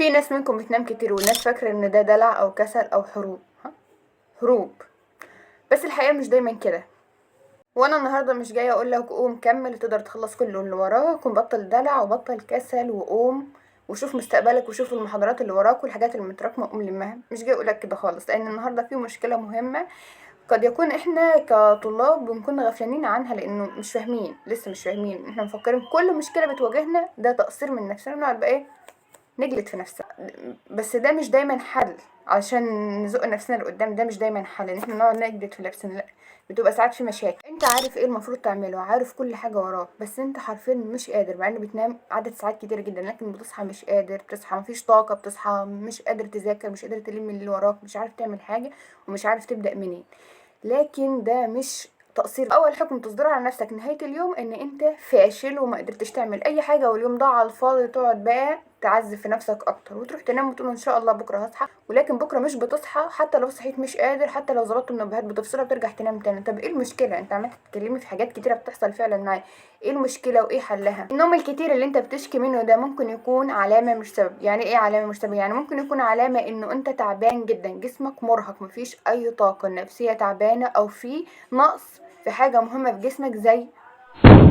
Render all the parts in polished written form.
في ناس منكم بتنام كتير والناس فاكرة ان ده دلع او كسل او هروب. بس الحقيقة مش دايما كده. وانا النهاردة مش جاية اقول لك قوم كمل تقدر تخلص كل اللي وراك وبطل دلع وبطل كسل وقوم وشوف مستقبلك وشوف المحاضرات اللي وراك والحاجات اللي متراكمة قوم لمها. مش جاي اقولك كده خالص، لان النهاردة في مشكلة مهمة قد يكون احنا كطلاب بنكون غفلانين عنها لانه مش فاهمين، لسه مش فاهمين. احنا مفكرين كل مشكلة بتواجهنا ده تقصير من نفسنا، ونقعد بقى ايه نجلد في نفسنا. بس ده مش دايما حل عشان نزق نفسنا لقدام. ده مش دايما حل ان احنا نقعد نجلد في نفسنا، لا، بتبقى ساعات في مشاكل. انت عارف ايه المفروض تعمله، عارف كل حاجه وراك، بس انت حرفيا مش قادر، مع ان بتنام عدد ساعات كتير جدا، لكن بتصحى مش قادر، بتصحى مفيش طاقه، بتصحى مش قادر تذاكر، مش قادر تلم اللي وراك، مش عارف تعمل حاجه ومش عارف تبدا منين. لكن ده مش تقصير. اول حكم تصدره على نفسك نهايه اليوم ان انت فاشل وما قدرتش تعمل اي حاجه واليوم ضاع على الفاضي، تقعد بقى تعذب في نفسك اكتر وتروح تنام وتقول ان شاء الله بكره هصحى. ولكن بكره مش بتصحى، حتى لو صحيت مش قادر، حتى لو ظبطت المنبهات بتفصلها وترجع تنام تاني. طب ايه المشكله؟ انت عمال تتكلمي في حاجات كتيره بتحصل فعلا معايا. ايه المشكله وايه حلها؟ النوم الكتير اللي انت بتشكي منه ده ممكن يكون علامه مش سبب. يعني ايه علامه مش سبب؟ يعني ممكن يكون علامه انه انت تعبان جدا، جسمك مرهق، مفيش اي طاقه، النفسيه تعبانه، او في نقص في حاجه مهمه في جسمك زي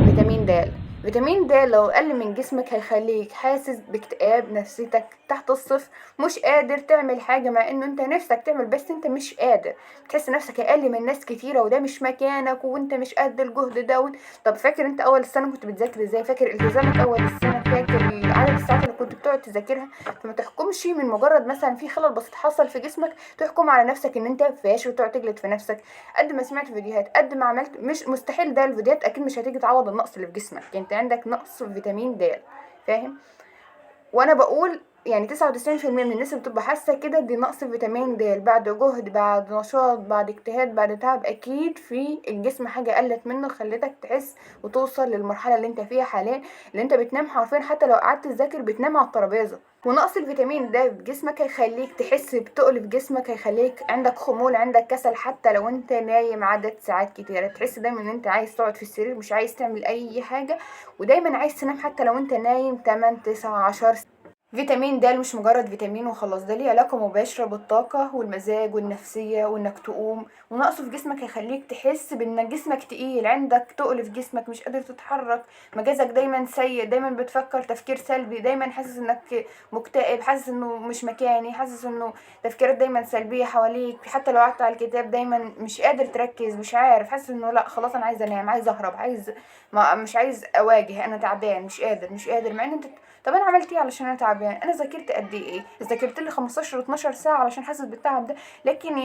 فيتامين د. فيتامين د لو قل من جسمك هيخليك حاسس باكتئاب، نفسيتك تحت الصفر، مش قادر تعمل حاجة مع انه انت نفسك تعمل بس انت مش قادر. تحس نفسك اقل من ناس كتيرة وده مش مكانك وانت مش قد الجهد ده طب فاكر انت اول السنة كنت بتذاكر ازاي؟ فاكر التزامك اول السنة؟ فاكر عدد الساعات اللي كنت بتقعد تذاكرها؟ فما تحكمش من مجرد مثلا في خلل بسيط حصل في جسمك تحكم على نفسك ان انت فاشل وتقعد تجلد في نفسك. قد ما سمعت فيديوهات، قد ما عملت، مش مستحيل ده الفيديوهات اكيد مش هتيجي تعوض النقص اللي في جسمك. يعني انت عندك نقص في فيتامين د، فاهم؟ وانا بقول يعني 99% من الناس اللي بتبقى حاسه كده دي نقص فيتامين د، بعد جهد، بعد نشاط، بعد اجتهاد، بعد تعب، اكيد في الجسم حاجه قلت منه خلتك تحس وتوصل للمرحله اللي انت فيها حاليا، اللي انت بتنام حرفيا حتى لو قعدت تذاكر بتنام على الترابيزه. ونقص الفيتامين ده في جسمك هيخليك تحس بتقل في جسمك، هيخليك عندك خمول، عندك كسل، حتى لو انت نايم عدد ساعات كتيره. تحس دايما ان انت عايز تقعد في السرير، مش عايز تعمل اي حاجه، ودايما عايز تنام حتى لو انت نايم 8 9 10. فيتامين د مش مجرد فيتامين وخلاص، ده ليه علاقة مباشرة بالطاقة والمزاج والنفسية وانك تقوم. ونقصه في جسمك هيخليك تحس بان جسمك تقيل، عندك تقل في جسمك، مش قادر تتحرك، مزاجك دايما سيء، دايما بتفكر تفكير سلبي، دايما حاسس انك مكتئب، حاسس انه مش مكاني، حاسس انه تفكيرات دايما سلبية حواليك. حتى لو قعدت على الكتاب دايما مش قادر تركز، مش عارف، حاسس انه لا خلاص انا عايز انام، عايز اهرب، عايز ما مش عايز اواجه، انا تعبان، مش قادر. مع ان انت، طب انا عملت ايه علشان انا تعبان؟ انا ذاكرت قد ايه؟ ذاكرت لي 15 12 ساعه علشان حاسس بالتعب ده. لكن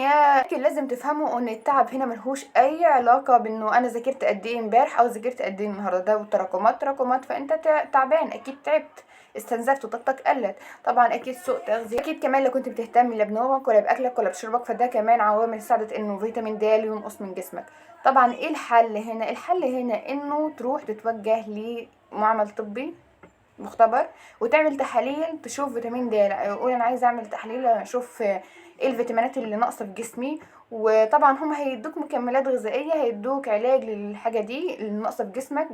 لازم تفهموا ان التعب هنا ملهوش اي علاقه بانه انا ذاكرت قد ايه امبارح او ذاكرت قد ايه النهارده. ده تراكمات، فانت تعبان، اكيد تعبت، استنزفت وطاقتك قلت. طبعا اكيد سوء تغذيه، اكيد كمان لو كنت بتهتم لا بنومك ولا باكلك ولا بشربك، فده كمان عوامل ساعدت انه فيتامين د ينقص من جسمك. طبعا ايه الحل هنا؟ الحل هنا انه تروح تتوجه لمعمل طبي مختبر وتعمل تحاليل تشوف فيتامين د. يقول انا عايزه اعمل تحليل اشوف ايه الفيتامينات اللي ناقصه في جسمي. وطبعا هم هيدوك مكملات غذائيه، هيدوك علاج للحاجه دي اللي ناقصه في جسمك.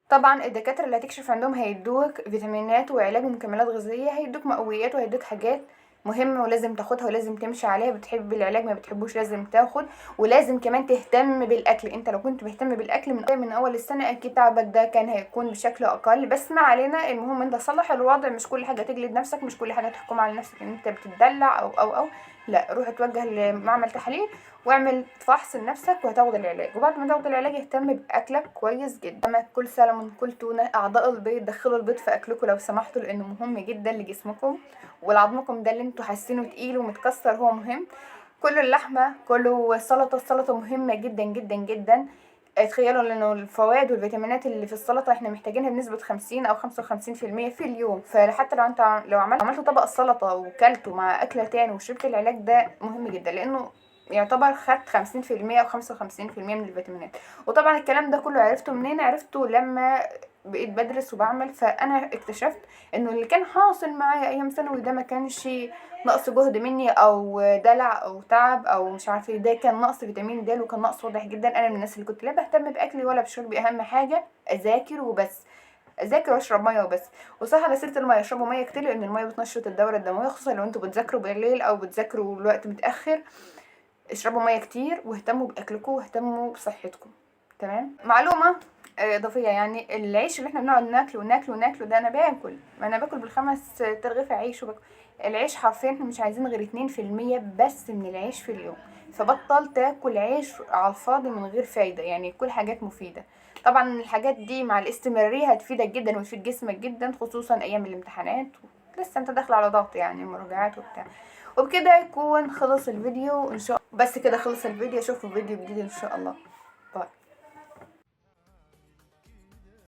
طبعا الدكاتره اللي هتكشف عندهم هيدوك فيتامينات وعلاج ومكملات غذائيه، هيدوك مقويات وهيدوك حاجات مهمة ولازم تاخدها ولازم تمشي عليها. بتحب العلاج ما بتحبوش لازم تاخد. ولازم كمان تهتم بالاكل. انت لو كنت مهتم بالاكل من اول السنة اكيد تعبك ده كان هيكون بشكل اقل. بس ما علينا، المهم انت تصلح الوضع، مش كل حاجة تجلد نفسك، مش كل حاجة تحكم على نفسك ان انت بتدلع او لا. روح اتوجه لمعمل تحاليل واعمل فحص لنفسك وهتاخد العلاج. وبعد ما تاخد العلاج اهتم باكلك كويس جدا، كل سلمون، كل تونه. اعضاء البيض، دخلوا البيض في اكلكم لو سمحتوا لانه مهم جدا لجسمكم ولعظمكم ده اللي انتوا حاسينه تقيل ومتكسر، هو مهم. كلوا اللحمه، كلوا السلطه مهمه جدا جدا جدا. تخيلوا انه الفوائد والفيتامينات اللي في السلطه احنا محتاجينها بنسبه 50 او 55% في اليوم. فحتى لو انت عملت طبق السلطه وكلته مع اكله تاني وشربت العلاج ده مهم جدا، لانه يعتبر خدت 50% او 55% من الفيتامينات. وطبعا الكلام ده كله عرفته منين؟ عرفته لما بقيت بدرس وبعمل. فانا اكتشفت انه اللي كان حاصل معايا ايام ثانوي ده ما كانش نقص جهد مني او دلع او تعب او مش عارفه ايه، ده كان نقص فيتامين د وكان نقص واضح جدا. انا من الناس اللي كنت لا بهتم باكلي ولا بشربي، اهم حاجه اذاكر وبس. اذاكر واشرب ميه وبس. وصح على سيره الميه، اشربوا ميه كتير لان الميه بتنشط الدوره الدمويه، خصوصا لو انتوا بتذاكروا بالليل او بتذاكروا الوقت متاخر. اشربوا ميه كتير واهتموا باكلكم واهتموا بصحتكم. تمام. معلومه اضافيه، يعني العيش اللي احنا بنقعد ناكله ده، انا باكل، ما انا باكل بالخمس ترغيف عيش وباكل العيش حرفيا. احنا مش عايزين غير 2% بس من العيش في اليوم، فبطل تاكل عيش على الفاضي من غير فايده، يعني كل حاجات مفيده. طبعا الحاجات دي مع الاستمراريه هتفيدك جدا وتفيد جسمك جدا، خصوصا ايام الامتحانات، لسه انت داخل على ضغط يعني مراجعات وبتاع. وبكده يكون خلص الفيديو ان شاء الله. بس كده خلص الفيديو، اشوفكم في فيديو جديد ان شاء الله.